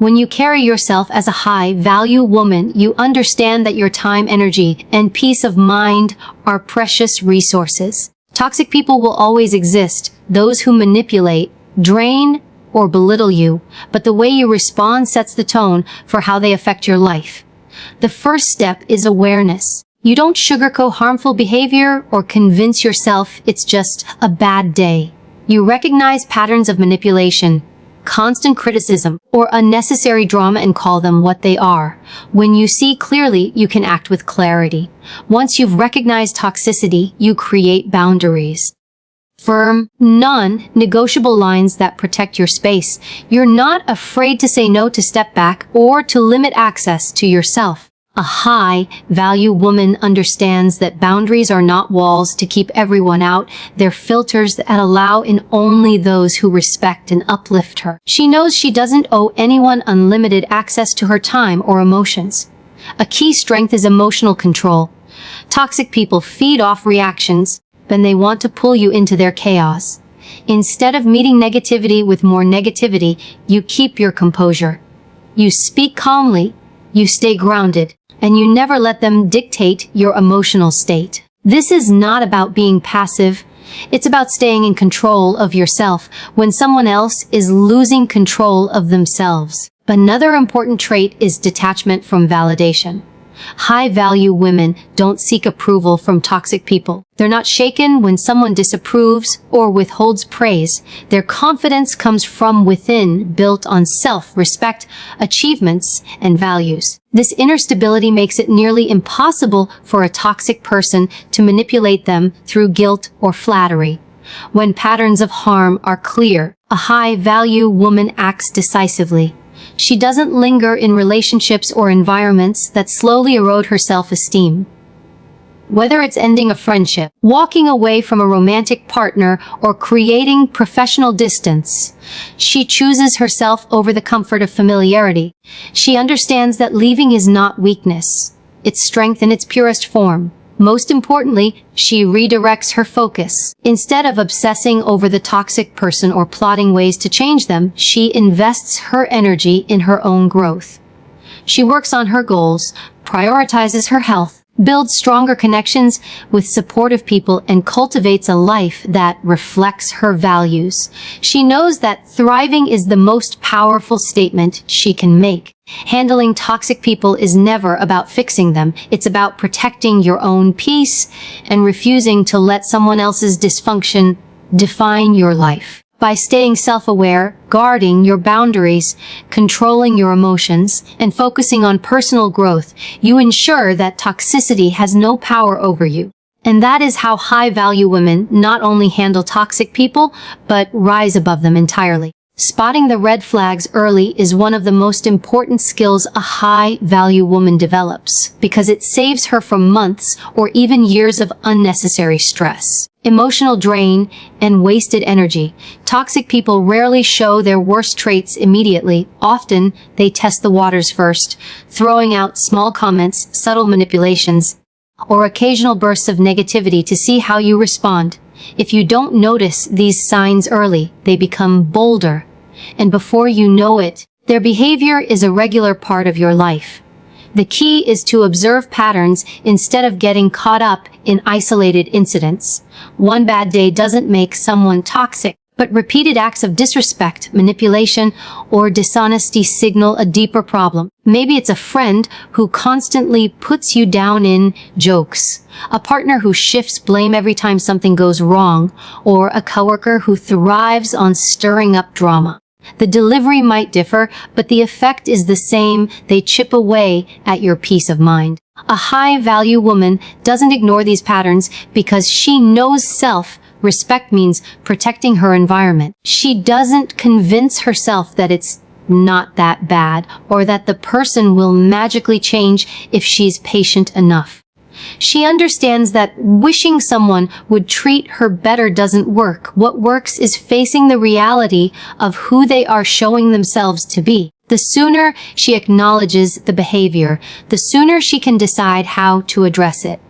When you carry yourself as a high-value woman, you understand that your time, energy, and peace of mind are precious resources. Toxic people will always exist, those who manipulate, drain, or belittle you, but the way you respond sets the tone for how they affect your life. The first step is awareness. You don't sugarcoat harmful behavior or convince yourself it's just a bad day. You recognize patterns of manipulation, constant criticism, or unnecessary drama and call them what they are. When you see clearly, you can act with clarity. Once you've recognized toxicity, you create boundaries. Firm, non-negotiable lines that protect your space. You're not afraid to say no, to step back, or to limit access to yourself. A high-value woman understands that boundaries are not walls to keep everyone out. They're filters that allow in only those who respect and uplift her. She knows she doesn't owe anyone unlimited access to her time or emotions. A key strength is emotional control. Toxic people feed off reactions, then they want to pull you into their chaos. Instead of meeting negativity with more negativity, you keep your composure. You speak calmly, you stay grounded, and you never let them dictate your emotional state. This is not about being passive. It's about staying in control of yourself when someone else is losing control of themselves. Another important trait is detachment from validation. High-value women don't seek approval from toxic people. They're not shaken when someone disapproves or withholds praise. Their confidence comes from within, built on self-respect, achievements, and values. This inner stability makes it nearly impossible for a toxic person to manipulate them through guilt or flattery. When patterns of harm are clear, a high-value woman acts decisively. She doesn't linger in relationships or environments that slowly erode her self-esteem. Whether it's ending a friendship, walking away from a romantic partner, or creating professional distance, she chooses herself over the comfort of familiarity. She understands that leaving is not weakness. It's strength in its purest form. Most importantly, she redirects her focus. Instead of obsessing over the toxic person or plotting ways to change them, she invests her energy in her own growth. She works on her goals, prioritizes her health, builds stronger connections with supportive people, and cultivates a life that reflects her values. She knows that thriving is the most powerful statement she can make. Handling toxic people is never about fixing them. It's about protecting your own peace and refusing to let someone else's dysfunction define your life. By staying self-aware, guarding your boundaries, controlling your emotions, and focusing on personal growth, you ensure that toxicity has no power over you. And that is how high-value women not only handle toxic people, but rise above them entirely. Spotting the red flags early is one of the most important skills a high-value woman develops, because it saves her from months or even years of unnecessary stress, emotional drain, and wasted energy. Toxic people rarely show their worst traits immediately. Often, they test the waters first, throwing out small comments, subtle manipulations, or occasional bursts of negativity to see how you respond. If you don't notice these signs early, they become bolder, and before you know it, their behavior is a regular part of your life. The key is to observe patterns instead of getting caught up in isolated incidents. One bad day doesn't make someone toxic, but repeated acts of disrespect, manipulation, or dishonesty signal a deeper problem. Maybe it's a friend who constantly puts you down in jokes, a partner who shifts blame every time something goes wrong, or a coworker who thrives on stirring up drama. The delivery might differ, but the effect is the same. They chip away at your peace of mind. A high-value woman doesn't ignore these patterns because she knows self-respect means protecting her environment. She doesn't convince herself that it's not that bad or that the person will magically change if she's patient enough. She understands that wishing someone would treat her better doesn't work. What works is facing the reality of who they are showing themselves to be. The sooner she acknowledges the behavior, the sooner she can decide how to address it.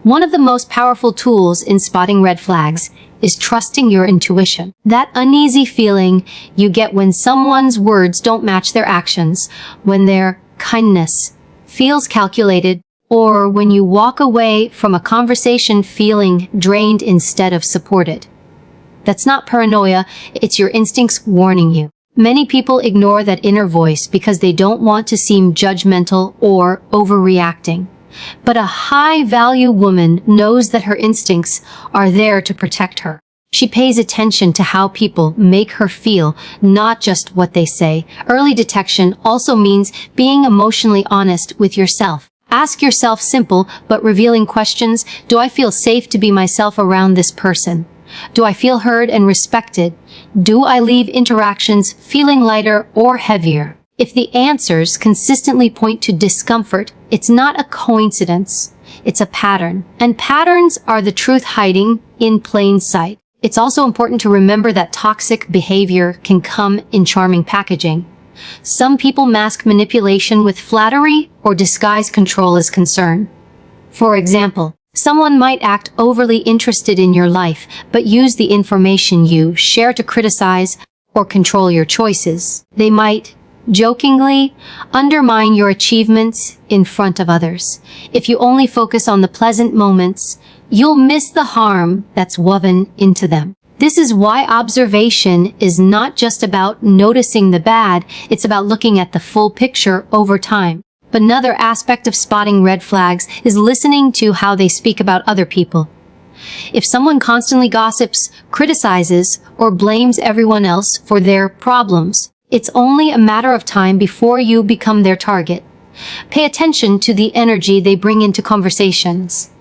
One of the most powerful tools in spotting red flags is trusting your intuition. That uneasy feeling you get when someone's words don't match their actions, when their kindness feels calculated, or when you walk away from a conversation feeling drained instead of supported. That's not paranoia, it's your instincts warning you. Many people ignore that inner voice because they don't want to seem judgmental or overreacting. But a high-value woman knows that her instincts are there to protect her. She pays attention to how people make her feel, not just what they say. Early detection also means being emotionally honest with yourself. Ask yourself simple but revealing questions. Do I feel safe to be myself around this person? Do I feel heard and respected? Do I leave interactions feeling lighter or heavier? If the answers consistently point to discomfort, it's not a coincidence, it's a pattern. And patterns are the truth hiding in plain sight. It's also important to remember that toxic behavior can come in charming packaging. Some people mask manipulation with flattery or disguise control as concern. For example, someone might act overly interested in your life, but use the information you share to criticize or control your choices. They might jokingly undermine your achievements in front of others. If you only focus on the pleasant moments, you'll miss the harm that's woven into them. This is why observation is not just about noticing the bad, it's about looking at the full picture over time. But another aspect of spotting red flags is listening to how they speak about other people. If someone constantly gossips, criticizes, or blames everyone else for their problems, it's only a matter of time before you become their target. Pay attention to the energy they bring into conversations.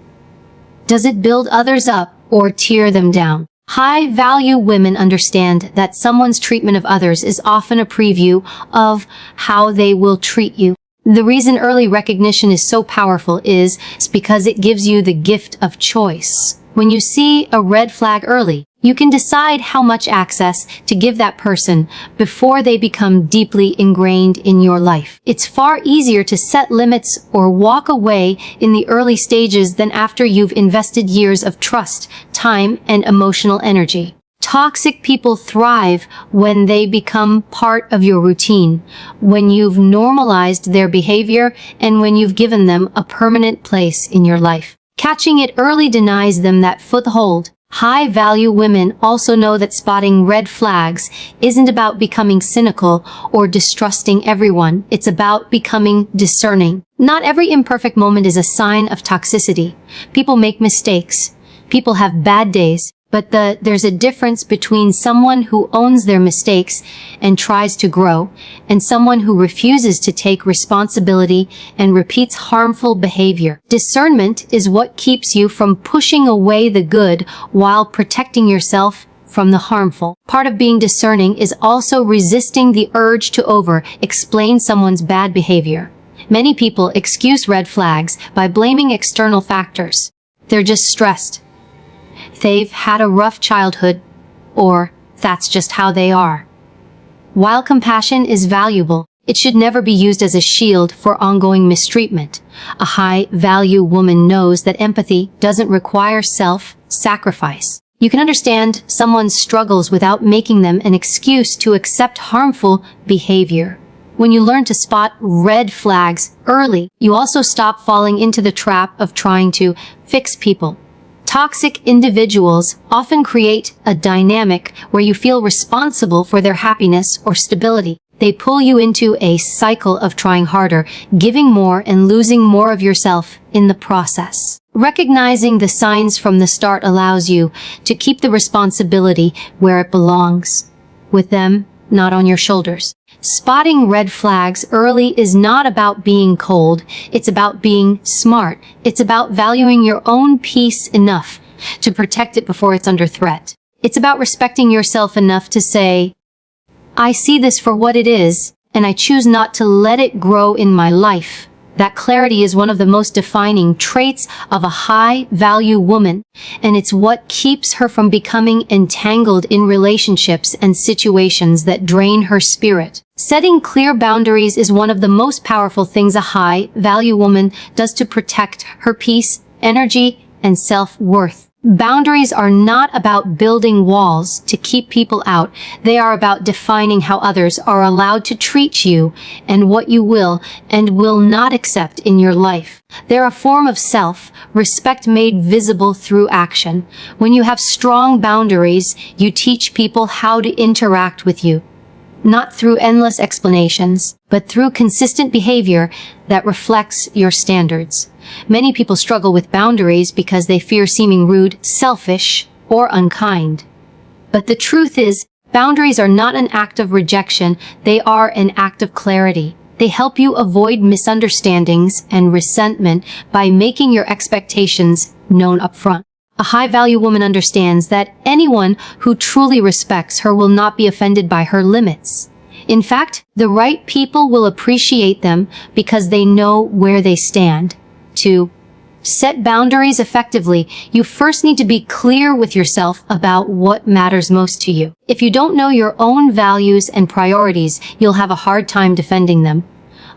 Does it build others up or tear them down? High-value women understand that someone's treatment of others is often a preview of how they will treat you. The reason early recognition is so powerful is because it gives you the gift of choice. When you see a red flag early, you can decide how much access to give that person before they become deeply ingrained in your life. It's far easier to set limits or walk away in the early stages than after you've invested years of trust, time, and emotional energy. Toxic people thrive when they become part of your routine, when you've normalized their behavior, and when you've given them a permanent place in your life. Catching it early denies them that foothold. High-value women also know that spotting red flags isn't about becoming cynical or distrusting everyone. It's about becoming discerning. Not every imperfect moment is a sign of toxicity. People make mistakes. People have bad days. But there's a difference between someone who owns their mistakes and tries to grow, and someone who refuses to take responsibility and repeats harmful behavior. Discernment is what keeps you from pushing away the good while protecting yourself from the harmful. Part of being discerning is also resisting the urge to over-explain someone's bad behavior. Many people excuse red flags by blaming external factors. They're just stressed. They've had a rough childhood, or that's just how they are. While compassion is valuable, it should never be used as a shield for ongoing mistreatment. A high-value woman knows that empathy doesn't require self-sacrifice. You can understand someone's struggles without making them an excuse to accept harmful behavior. When you learn to spot red flags early, you also stop falling into the trap of trying to fix people. Toxic individuals often create a dynamic where you feel responsible for their happiness or stability. They pull you into a cycle of trying harder, giving more, and losing more of yourself in the process. Recognizing the signs from the start allows you to keep the responsibility where it belongs, with them, not on your shoulders. Spotting red flags early is not about being cold, it's about being smart. It's about valuing your own peace enough to protect it before it's under threat. It's about respecting yourself enough to say, I see this for what it is, and I choose not to let it grow in my life. That clarity is one of the most defining traits of a high-value woman, and it's what keeps her from becoming entangled in relationships and situations that drain her spirit. Setting clear boundaries is one of the most powerful things a high-value woman does to protect her peace, energy, and self-worth. Boundaries are not about building walls to keep people out. They are about defining how others are allowed to treat you and what you will and will not accept in your life. They're a form of self-respect made visible through action. When you have strong boundaries, you teach people how to interact with you. Not through endless explanations, but through consistent behavior that reflects your standards. Many people struggle with boundaries because they fear seeming rude, selfish, or unkind. But the truth is, boundaries are not an act of rejection, they are an act of clarity. They help you avoid misunderstandings and resentment by making your expectations known upfront. A high-value woman understands that anyone who truly respects her will not be offended by her limits. In fact, the right people will appreciate them because they know where they stand. To set boundaries effectively, you first need to be clear with yourself about what matters most to you. If you don't know your own values and priorities, you'll have a hard time defending them.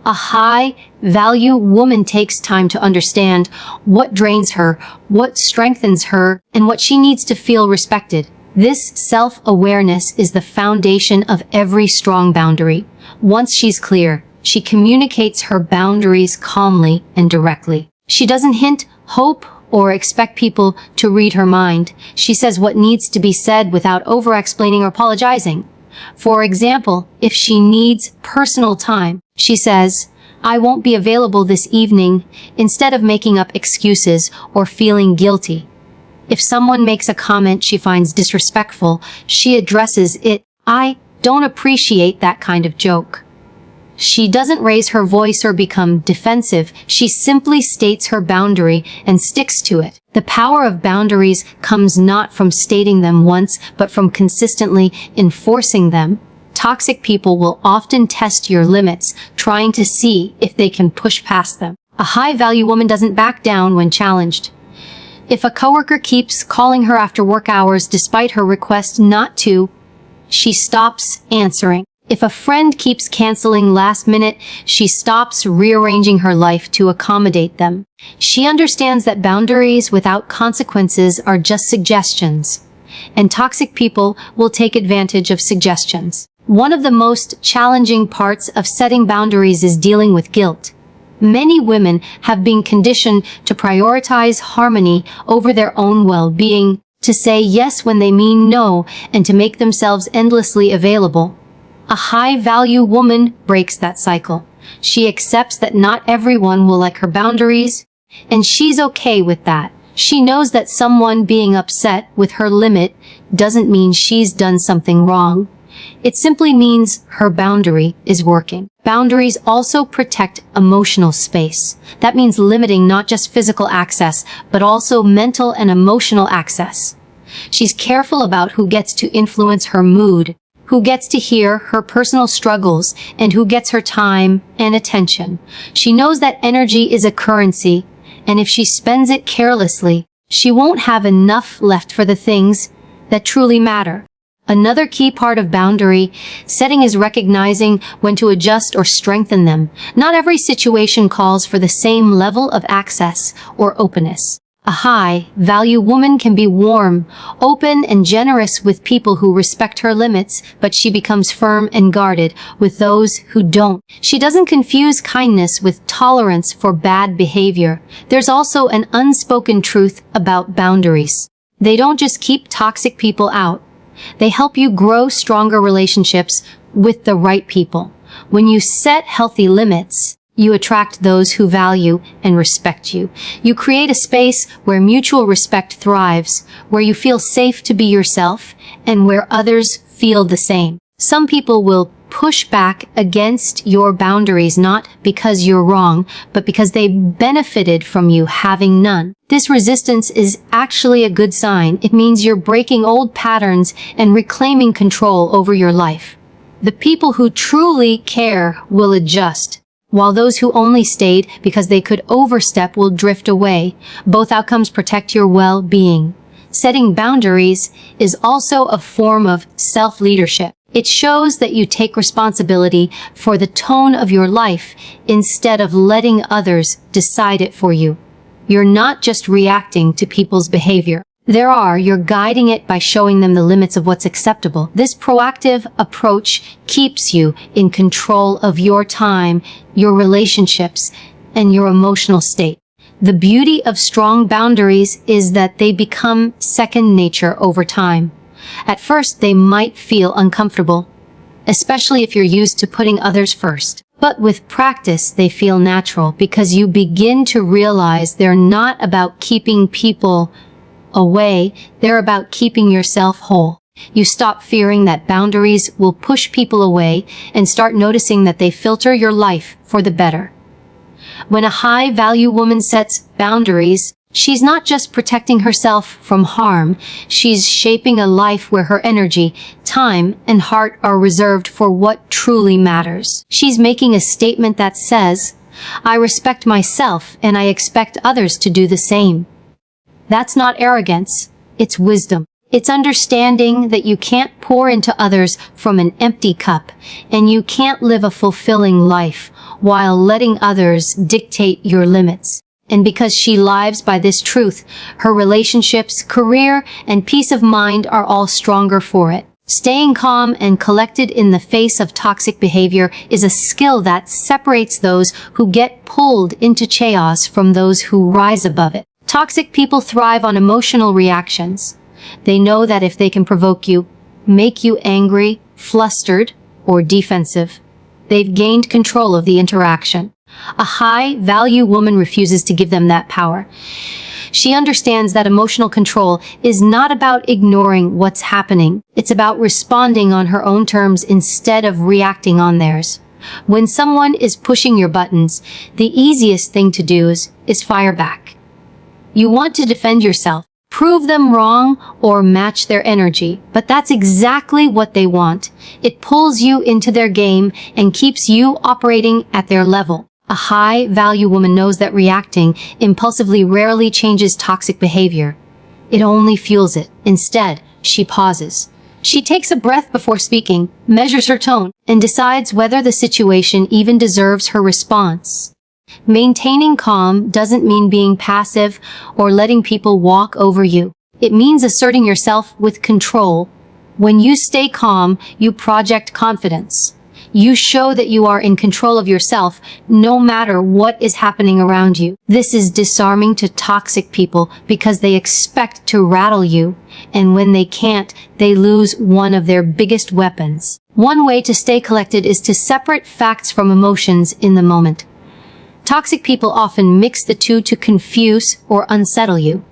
A high-value woman takes time to understand what drains her, what strengthens her, and what she needs to feel respected. This self-awareness is the foundation of every strong boundary. Once she's clear, she communicates her boundaries calmly and directly. She doesn't hint, hope, or expect people to read her mind. She says what needs to be said without over-explaining or apologizing. For example, if she needs personal time, she says, "I won't be available this evening," instead of making up excuses or feeling guilty. If someone makes a comment she finds disrespectful, she addresses it. "I don't appreciate that kind of joke." She doesn't raise her voice or become defensive. She simply states her boundary and sticks to it. The power of boundaries comes not from stating them once, but from consistently enforcing them. Toxic people will often test your limits, trying to see if they can push past them. A high-value woman doesn't back down when challenged. If a coworker keeps calling her after work hours despite her request not to, she stops answering. If a friend keeps canceling last minute, she stops rearranging her life to accommodate them. She understands that boundaries without consequences are just suggestions, and toxic people will take advantage of suggestions. One of the most challenging parts of setting boundaries is dealing with guilt. Many women have been conditioned to prioritize harmony over their own well-being, to say yes when they mean no, and to make themselves endlessly available. A high-value woman breaks that cycle. She accepts that not everyone will like her boundaries, and she's okay with that. She knows that someone being upset with her limit doesn't mean she's done something wrong. It simply means her boundary is working. Boundaries also protect emotional space. That means limiting not just physical access, but also mental and emotional access. She's careful about who gets to influence her mood, who gets to hear her personal struggles, and who gets her time and attention. She knows that energy is a currency, and if she spends it carelessly, she won't have enough left for the things that truly matter. Another key part of boundary setting is recognizing when to adjust or strengthen them. Not every situation calls for the same level of access or openness. A high-value woman can be warm, open, and generous with people who respect her limits, but she becomes firm and guarded with those who don't. She doesn't confuse kindness with tolerance for bad behavior. There's also an unspoken truth about boundaries. They don't just keep toxic people out. They help you grow stronger relationships with the right people. When you set healthy limits, you attract those who value and respect you. You create a space where mutual respect thrives, where you feel safe to be yourself, and where others feel the same. Some people will push back against your boundaries not because you're wrong, but because they benefited from you having none. This resistance is actually a good sign. It means you're breaking old patterns and reclaiming control over your life. The people who truly care will adjust, while those who only stayed because they could overstep will drift away. Both outcomes protect your well-being. Setting boundaries is also a form of self-leadership. It shows that you take responsibility for the tone of your life instead of letting others decide it for you. You're not just reacting to people's behavior. You're guiding it by showing them the limits of what's acceptable. This proactive approach keeps you in control of your time, your relationships, and your emotional state. The beauty of strong boundaries is that they become second nature over time. At first, they might feel uncomfortable, especially if you're used to putting others first. But with practice, they feel natural because you begin to realize they're not about keeping people away, they're about keeping yourself whole. You stop fearing that boundaries will push people away and start noticing that they filter your life for the better. When a high-value woman sets boundaries, she's not just protecting herself from harm, she's shaping a life where her energy, time, and heart are reserved for what truly matters. She's making a statement that says, "I respect myself and I expect others to do the same." That's not arrogance, it's wisdom. It's understanding that you can't pour into others from an empty cup, and you can't live a fulfilling life while letting others dictate your limits. And because she lives by this truth, her relationships, career, and peace of mind are all stronger for it. Staying calm and collected in the face of toxic behavior is a skill that separates those who get pulled into chaos from those who rise above it. Toxic people thrive on emotional reactions. They know that if they can provoke you, make you angry, flustered, or defensive, they've gained control of the interaction. A high-value woman refuses to give them that power. She understands that emotional control is not about ignoring what's happening. It's about responding on her own terms instead of reacting on theirs. When someone is pushing your buttons, the easiest thing to do is fire back. You want to defend yourself, prove them wrong, or match their energy, but that's exactly what they want. It pulls you into their game and keeps you operating at their level. A high-value woman knows that reacting impulsively rarely changes toxic behavior. It only fuels it. Instead, she pauses. She takes a breath before speaking, measures her tone, and decides whether the situation even deserves her response. Maintaining calm doesn't mean being passive or letting people walk over you. It means asserting yourself with control. When you stay calm, you project confidence. You show that you are in control of yourself, no matter what is happening around you. This is disarming to toxic people because they expect to rattle you, and when they can't, they lose one of their biggest weapons. One way to stay collected is to separate facts from emotions in the moment. Toxic people often mix the two to confuse or unsettle you.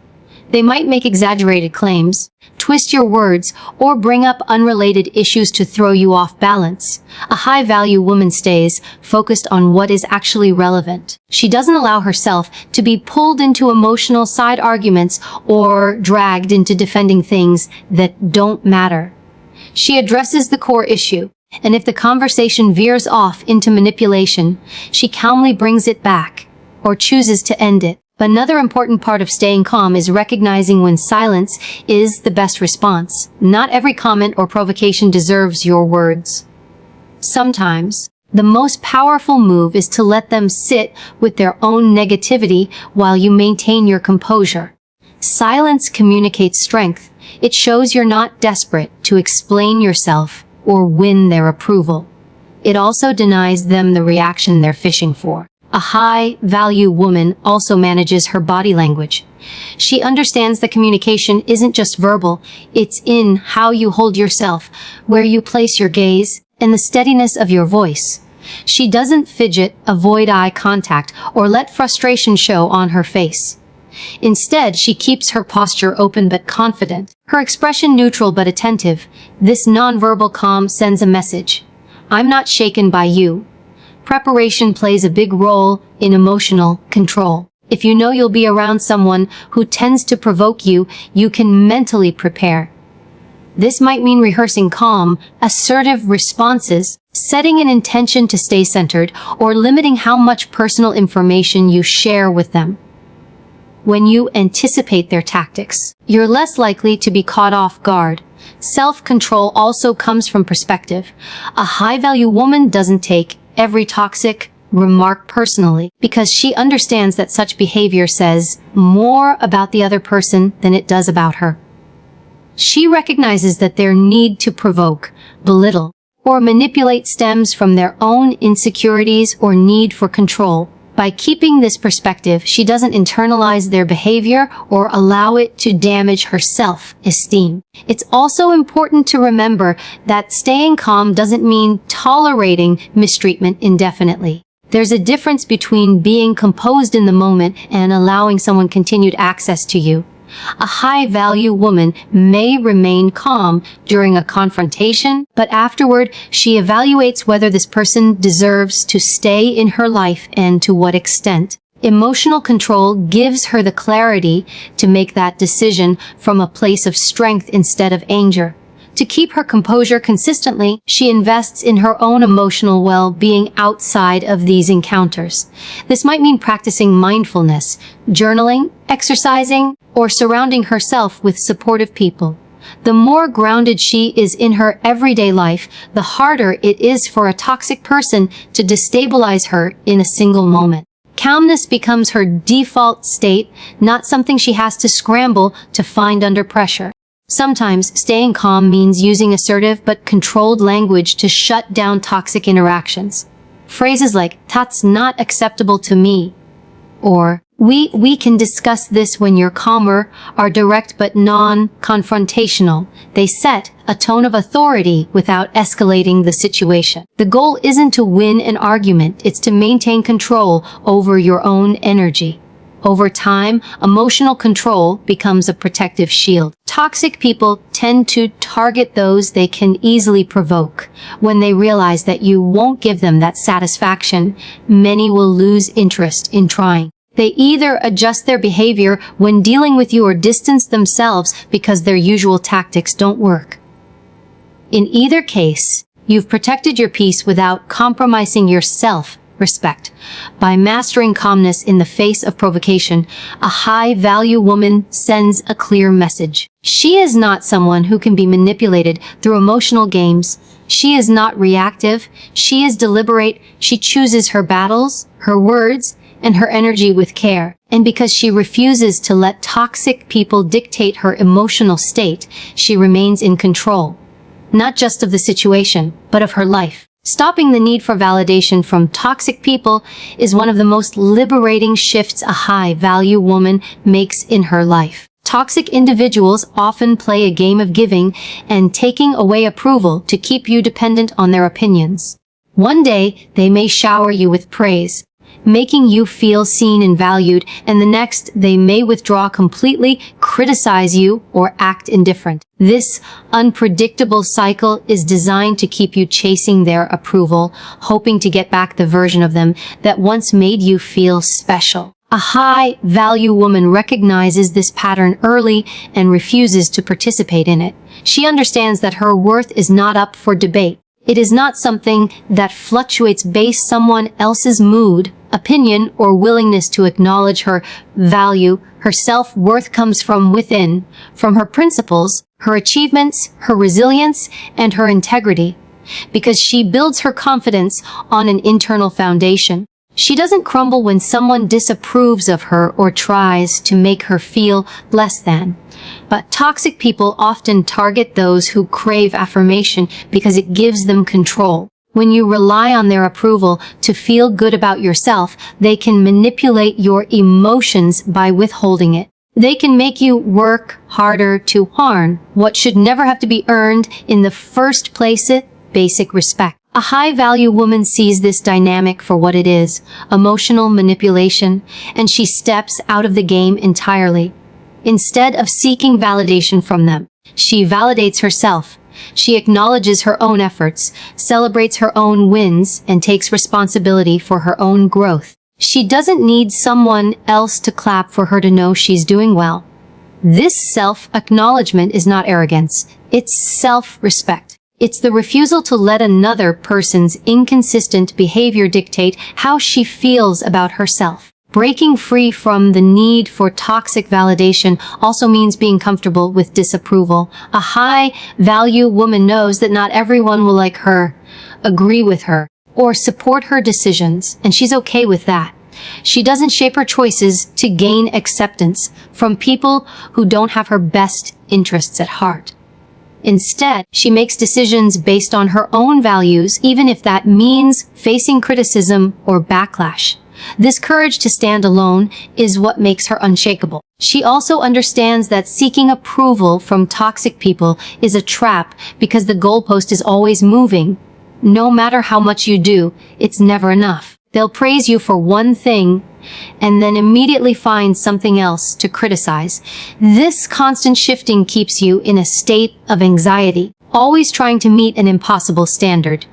They might make exaggerated claims, twist your words, or bring up unrelated issues to throw you off balance. A high-value woman stays focused on what is actually relevant. She doesn't allow herself to be pulled into emotional side arguments or dragged into defending things that don't matter. She addresses the core issue. And if the conversation veers off into manipulation, she calmly brings it back, or chooses to end it. Another important part of staying calm is recognizing when silence is the best response. Not every comment or provocation deserves your words. Sometimes, the most powerful move is to let them sit with their own negativity while you maintain your composure. Silence communicates strength. It shows you're not desperate to explain yourself or win their approval. It also denies them the reaction they're fishing for. A high-value woman also manages her body language. She understands that communication isn't just verbal, it's in how you hold yourself, where you place your gaze, and the steadiness of your voice. She doesn't fidget, avoid eye contact, or let frustration show on her face. Instead, she keeps her posture open but confident, her expression neutral but attentive. This nonverbal calm sends a message. I'm not shaken by you. Preparation plays a big role in emotional control. If you know you'll be around someone who tends to provoke you, you can mentally prepare. This might mean rehearsing calm, assertive responses, setting an intention to stay centered, or limiting how much personal information you share with them. When you anticipate their tactics, you're less likely to be caught off guard. Self-control also comes from perspective. A high-value woman doesn't take every toxic remark personally, because she understands that such behavior says more about the other person than it does about her. She recognizes that their need to provoke, belittle, or manipulate stems from their own insecurities or need for control. By keeping this perspective, she doesn't internalize their behavior or allow it to damage her self-esteem. It's also important to remember that staying calm doesn't mean tolerating mistreatment indefinitely. There's a difference between being composed in the moment and allowing someone continued access to you. A high-value woman may remain calm during a confrontation, but afterward, she evaluates whether this person deserves to stay in her life and to what extent. Emotional control gives her the clarity to make that decision from a place of strength instead of anger. To keep her composure consistently, she invests in her own emotional well-being outside of these encounters. This might mean practicing mindfulness, journaling, exercising, or surrounding herself with supportive people. The more grounded she is in her everyday life, the harder it is for a toxic person to destabilize her in a single moment. Calmness becomes her default state, not something she has to scramble to find under pressure. Sometimes, staying calm means using assertive but controlled language to shut down toxic interactions. Phrases like, "That's not acceptable to me," or We can discuss this when you're calmer," are direct but non-confrontational. They set a tone of authority without escalating the situation. The goal isn't to win an argument, it's to maintain control over your own energy. Over time, emotional control becomes a protective shield. Toxic people tend to target those they can easily provoke. When they realize that you won't give them that satisfaction, many will lose interest in trying. They either adjust their behavior when dealing with you or distance themselves because their usual tactics don't work. In either case, you've protected your peace without compromising your self-respect. By mastering calmness in the face of provocation, a high-value woman sends a clear message. She is not someone who can be manipulated through emotional games. She is not reactive. She is deliberate. She chooses her battles, her words, and her energy with care. And because she refuses to let toxic people dictate her emotional state, she remains in control, not just of the situation, but of her life. Stopping the need for validation from toxic people is one of the most liberating shifts a high-value woman makes in her life. Toxic individuals often play a game of giving and taking away approval to keep you dependent on their opinions. One day, they may shower you with praise, making you feel seen and valued, and the next they may withdraw completely, criticize you, or act indifferent. This unpredictable cycle is designed to keep you chasing their approval, hoping to get back the version of them that once made you feel special. A high-value woman recognizes this pattern early and refuses to participate in it. She understands that her worth is not up for debate. It is not something that fluctuates based on someone else's mood, opinion, or willingness to acknowledge her value. Her self-worth comes from within, from her principles, her achievements, her resilience, and her integrity, because she builds her confidence on an internal foundation. She doesn't crumble when someone disapproves of her or tries to make her feel less than. But toxic people often target those who crave affirmation because it gives them control. When you rely on their approval to feel good about yourself, they can manipulate your emotions by withholding it. They can make you work harder to earn what should never have to be earned in the first place. Basic respect. A high-value woman sees this dynamic for what it is, emotional manipulation, and she steps out of the game entirely. Instead of seeking validation from them, she validates herself. She acknowledges her own efforts, celebrates her own wins, and takes responsibility for her own growth. She doesn't need someone else to clap for her to know she's doing well. This self-acknowledgement is not arrogance, it's self-respect. It's the refusal to let another person's inconsistent behavior dictate how she feels about herself. Breaking free from the need for toxic validation also means being comfortable with disapproval. A high-value woman knows that not everyone will like her, agree with her, or support her decisions, and she's okay with that. She doesn't shape her choices to gain acceptance from people who don't have her best interests at heart. Instead, she makes decisions based on her own values, even if that means facing criticism or backlash. This courage to stand alone is what makes her unshakable. She also understands that seeking approval from toxic people is a trap because the goalpost is always moving. No matter how much you do, it's never enough. They'll praise you for one thing and then immediately find something else to criticize. This constant shifting keeps you in a state of anxiety, always trying to meet an impossible standard.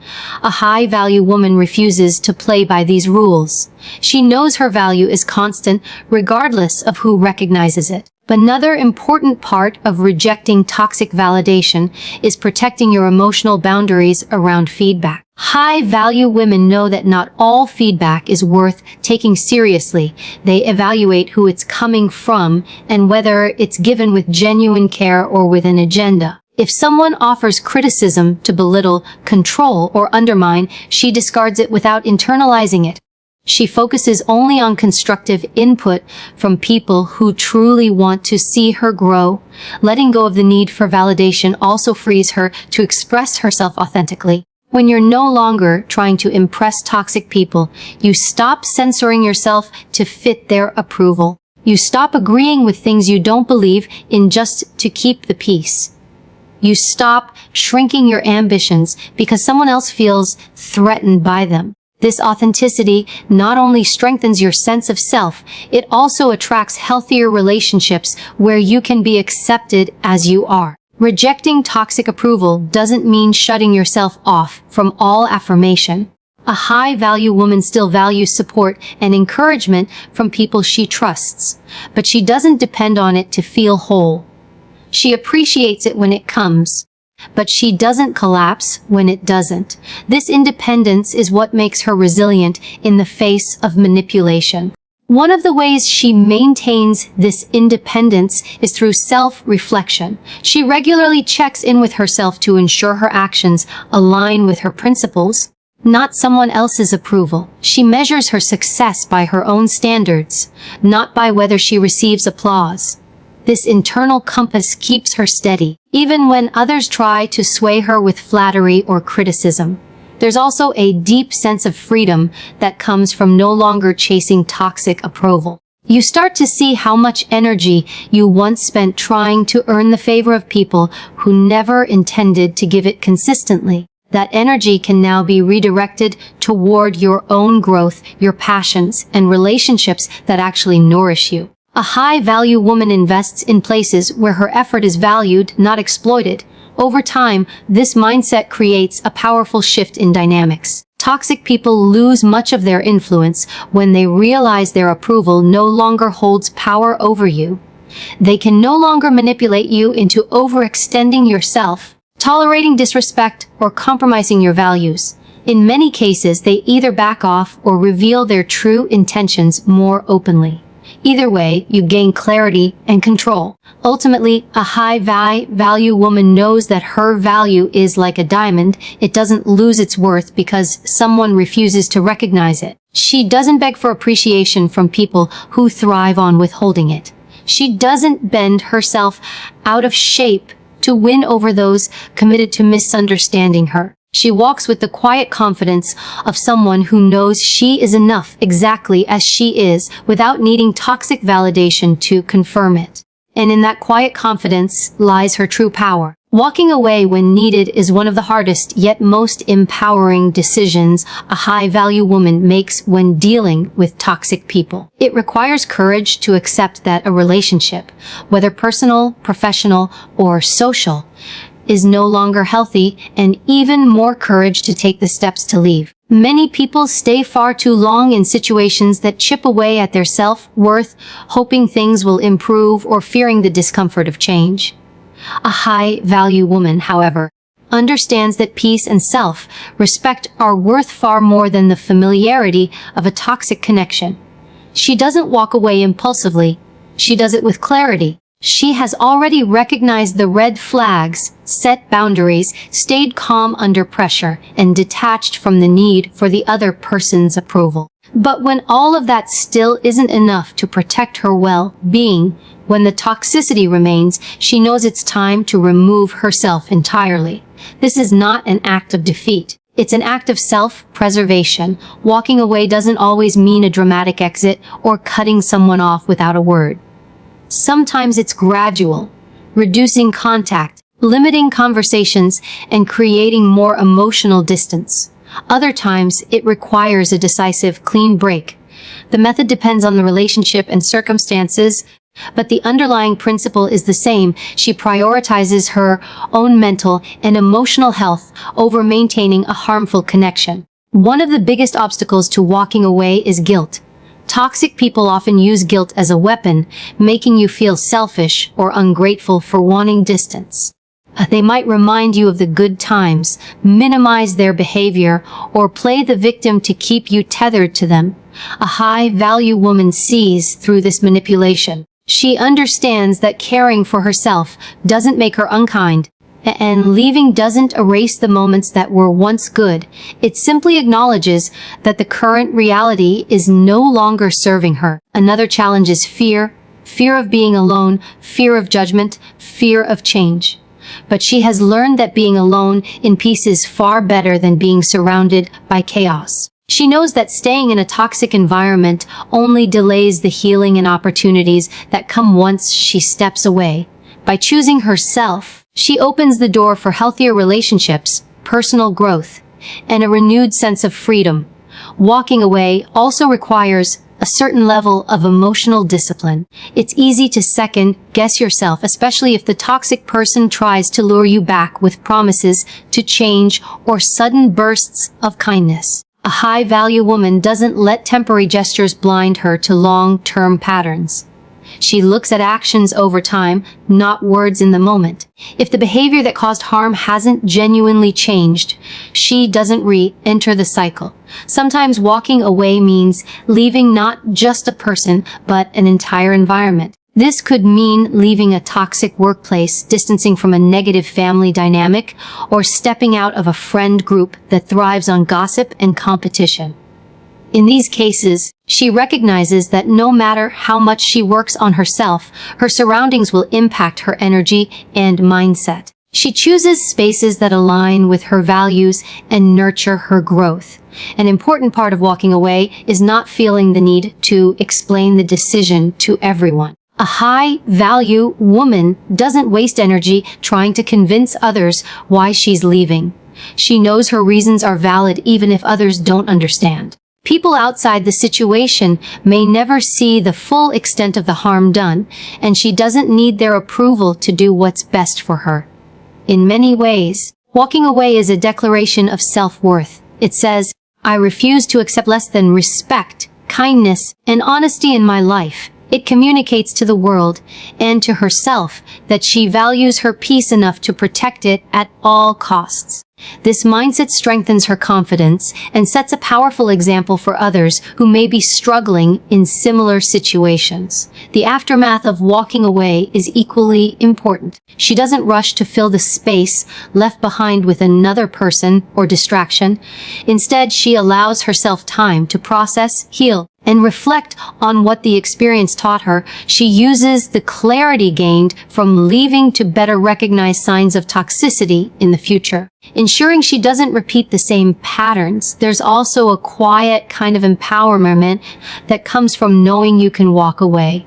A high-value woman refuses to play by these rules. She knows her value is constant, regardless of who recognizes it. But another important part of rejecting toxic validation is protecting your emotional boundaries around feedback. High-value women know that not all feedback is worth taking seriously. They evaluate who it's coming from and whether it's given with genuine care or with an agenda. If someone offers criticism to belittle, control, or undermine, she discards it without internalizing it. She focuses only on constructive input from people who truly want to see her grow. Letting go of the need for validation also frees her to express herself authentically. When you're no longer trying to impress toxic people, you stop censoring yourself to fit their approval. You stop agreeing with things you don't believe in just to keep the peace. You stop shrinking your ambitions because someone else feels threatened by them. This authenticity not only strengthens your sense of self, it also attracts healthier relationships where you can be accepted as you are. Rejecting toxic approval doesn't mean shutting yourself off from all affirmation. A high-value woman still values support and encouragement from people she trusts, but she doesn't depend on it to feel whole. She appreciates it when it comes, but she doesn't collapse when it doesn't. This independence is what makes her resilient in the face of manipulation. One of the ways she maintains this independence is through self-reflection. She regularly checks in with herself to ensure her actions align with her principles, not someone else's approval. She measures her success by her own standards, not by whether she receives applause. This internal compass keeps her steady, even when others try to sway her with flattery or criticism. There's also a deep sense of freedom that comes from no longer chasing toxic approval. You start to see how much energy you once spent trying to earn the favor of people who never intended to give it consistently. That energy can now be redirected toward your own growth, your passions, and relationships that actually nourish you. A high-value woman invests in places where her effort is valued, not exploited. Over time, this mindset creates a powerful shift in dynamics. Toxic people lose much of their influence when they realize their approval no longer holds power over you. They can no longer manipulate you into overextending yourself, tolerating disrespect, or compromising your values. In many cases, they either back off or reveal their true intentions more openly. Either way, you gain clarity and control. Ultimately, a high-value woman knows that her value is like a diamond. It doesn't lose its worth because someone refuses to recognize it. She doesn't beg for appreciation from people who thrive on withholding it. She doesn't bend herself out of shape to win over those committed to misunderstanding her. She walks with the quiet confidence of someone who knows she is enough exactly as she is without needing toxic validation to confirm it. And in that quiet confidence lies her true power. Walking away when needed is one of the hardest yet most empowering decisions a high-value woman makes when dealing with toxic people. It requires courage to accept that a relationship, whether personal, professional, or social, is no longer healthy, and even more courage to take the steps to leave. Many people stay far too long in situations that chip away at their self-worth, hoping things will improve or fearing the discomfort of change. A high-value woman, however, understands that peace and self-respect are worth far more than the familiarity of a toxic connection. She doesn't walk away impulsively. She does it with clarity. She has already recognized the red flags, set boundaries, stayed calm under pressure, and detached from the need for the other person's approval. But when all of that still isn't enough to protect her well-being, when the toxicity remains, she knows it's time to remove herself entirely. This is not an act of defeat. It's an act of self-preservation. Walking away doesn't always mean a dramatic exit or cutting someone off without a word. Sometimes it's gradual, reducing contact, limiting conversations, and creating more emotional distance. Other times, it requires a decisive, clean break. The method depends on the relationship and circumstances, but the underlying principle is the same. She prioritizes her own mental and emotional health over maintaining a harmful connection. One of the biggest obstacles to walking away is guilt. Toxic people often use guilt as a weapon, making you feel selfish or ungrateful for wanting distance. They might remind you of the good times, minimize their behavior, or play the victim to keep you tethered to them. A high-value woman sees through this manipulation. She understands that caring for herself doesn't make her unkind, and leaving doesn't erase the moments that were once good. It simply acknowledges that the current reality is no longer serving her. Another challenge is fear. Fear of being alone, fear of judgment, fear of change. But she has learned that being alone in peace is far better than being surrounded by chaos. She knows that staying in a toxic environment only delays the healing and opportunities that come once she steps away. By choosing herself, she opens the door for healthier relationships, personal growth, and a renewed sense of freedom. Walking away also requires a certain level of emotional discipline. It's easy to second-guess yourself, especially if the toxic person tries to lure you back with promises to change or sudden bursts of kindness. A high-value woman doesn't let temporary gestures blind her to long-term patterns. She looks at actions over time, not words in the moment. If the behavior that caused harm hasn't genuinely changed, she doesn't re-enter the cycle. Sometimes walking away means leaving not just a person, but an entire environment. This could mean leaving a toxic workplace, distancing from a negative family dynamic, or stepping out of a friend group that thrives on gossip and competition. In these cases, she recognizes that no matter how much she works on herself, her surroundings will impact her energy and mindset. She chooses spaces that align with her values and nurture her growth. An important part of walking away is not feeling the need to explain the decision to everyone. A high-value woman doesn't waste energy trying to convince others why she's leaving. She knows her reasons are valid even if others don't understand. People outside the situation may never see the full extent of the harm done, and she doesn't need their approval to do what's best for her. In many ways, walking away is a declaration of self-worth. It says, "I refuse to accept less than respect, kindness, and honesty in my life." It communicates to the world and to herself that she values her peace enough to protect it at all costs. This mindset strengthens her confidence and sets a powerful example for others who may be struggling in similar situations. The aftermath of walking away is equally important. She doesn't rush to fill the space left behind with another person or distraction. Instead, she allows herself time to process, heal, and reflect on what the experience taught her. She uses the clarity gained from leaving to better recognize signs of toxicity in the future, ensuring she doesn't repeat the same patterns. There's also a quiet kind of empowerment that comes from knowing you can walk away.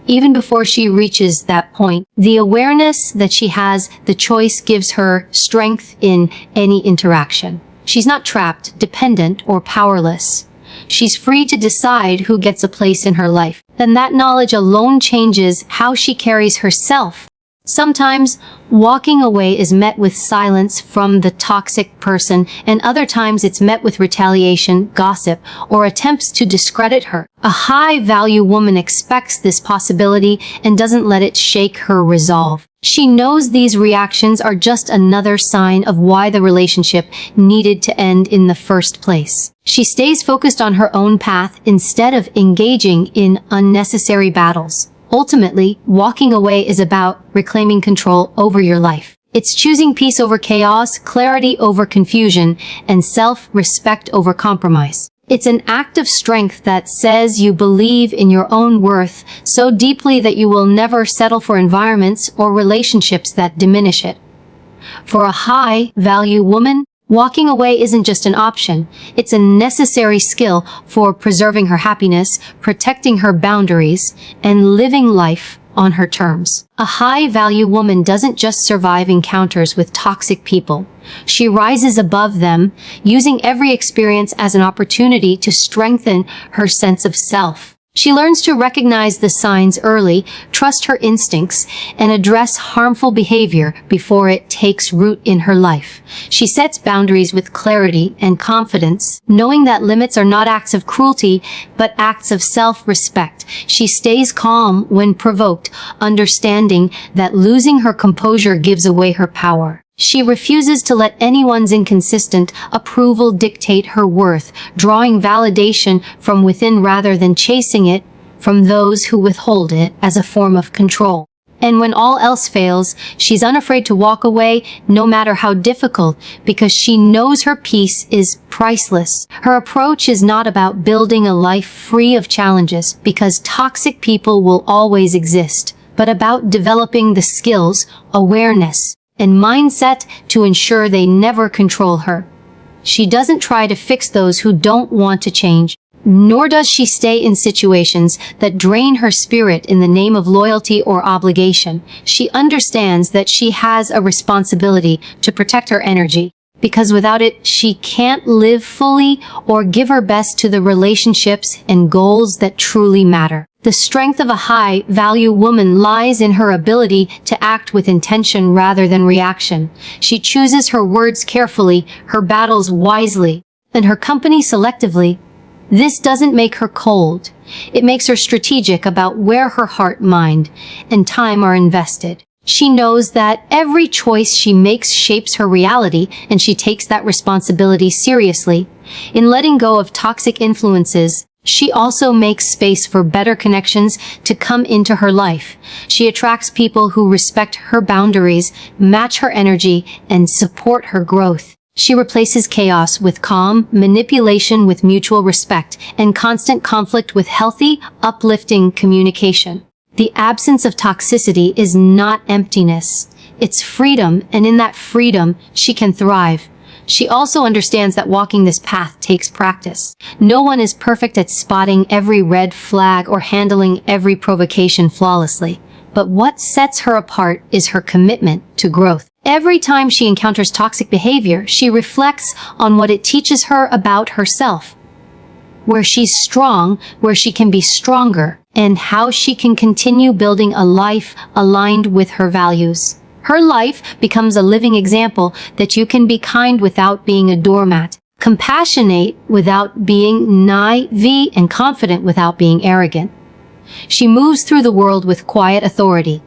Even before she reaches that point, the awareness that she has the choice gives her strength in any interaction. She's not trapped, dependent, or powerless. She's free to decide who gets a place in her life. And that knowledge alone changes how she carries herself. Sometimes, walking away is met with silence from the toxic person, and other times it's met with retaliation, gossip, or attempts to discredit her. A high-value woman expects this possibility and doesn't let it shake her resolve. She knows these reactions are just another sign of why the relationship needed to end in the first place. She stays focused on her own path instead of engaging in unnecessary battles. Ultimately, walking away is about reclaiming control over your life. It's choosing peace over chaos, clarity over confusion, and self-respect over compromise. It's an act of strength that says you believe in your own worth so deeply that you will never settle for environments or relationships that diminish it. For a high-value woman, walking away isn't just an option. It's a necessary skill for preserving her happiness, protecting her boundaries, and living life on her terms. A high-value woman doesn't just survive encounters with toxic people. She rises above them, using every experience as an opportunity to strengthen her sense of self. She learns to recognize the signs early, trust her instincts, and address harmful behavior before it takes root in her life. She sets boundaries with clarity and confidence, knowing that limits are not acts of cruelty, but acts of self-respect. She stays calm when provoked, understanding that losing her composure gives away her power. She refuses to let anyone's inconsistent approval dictate her worth, drawing validation from within rather than chasing it from those who withhold it as a form of control. And when all else fails, she's unafraid to walk away, no matter how difficult, because she knows her peace is priceless. Her approach is not about building a life free of challenges, because toxic people will always exist, but about developing the skills, awareness, and mindset to ensure they never control her. She doesn't try to fix those who don't want to change, nor does she stay in situations that drain her spirit in the name of loyalty or obligation. She understands that she has a responsibility to protect her energy, because without it, she can't live fully or give her best to the relationships and goals that truly matter. The strength of a high-value woman lies in her ability to act with intention rather than reaction. She chooses her words carefully, her battles wisely, and her company selectively. This doesn't make her cold. It makes her strategic about where her heart, mind, and time are invested. She knows that every choice she makes shapes her reality, and she takes that responsibility seriously. In letting go of toxic influences, she also makes space for better connections to come into her life. She attracts people who respect her boundaries, match her energy, and support her growth. She replaces chaos with calm, manipulation with mutual respect, and constant conflict with healthy, uplifting communication. The absence of toxicity is not emptiness. It's freedom, and in that freedom, she can thrive. She also understands that walking this path takes practice. No one is perfect at spotting every red flag or handling every provocation flawlessly. But what sets her apart is her commitment to growth. Every time she encounters toxic behavior, she reflects on what it teaches her about herself. Where she's strong, where she can be stronger, and how she can continue building a life aligned with her values. Her life becomes a living example that you can be kind without being a doormat, compassionate without being naive, and confident without being arrogant. She moves through the world with quiet authority,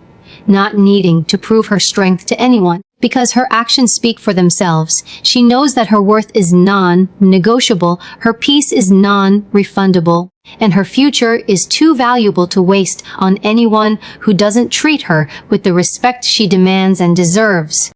not needing to prove her strength to anyone. Because her actions speak for themselves, she knows that her worth is non-negotiable, her peace is non-refundable, and her future is too valuable to waste on anyone who doesn't treat her with the respect she demands and deserves.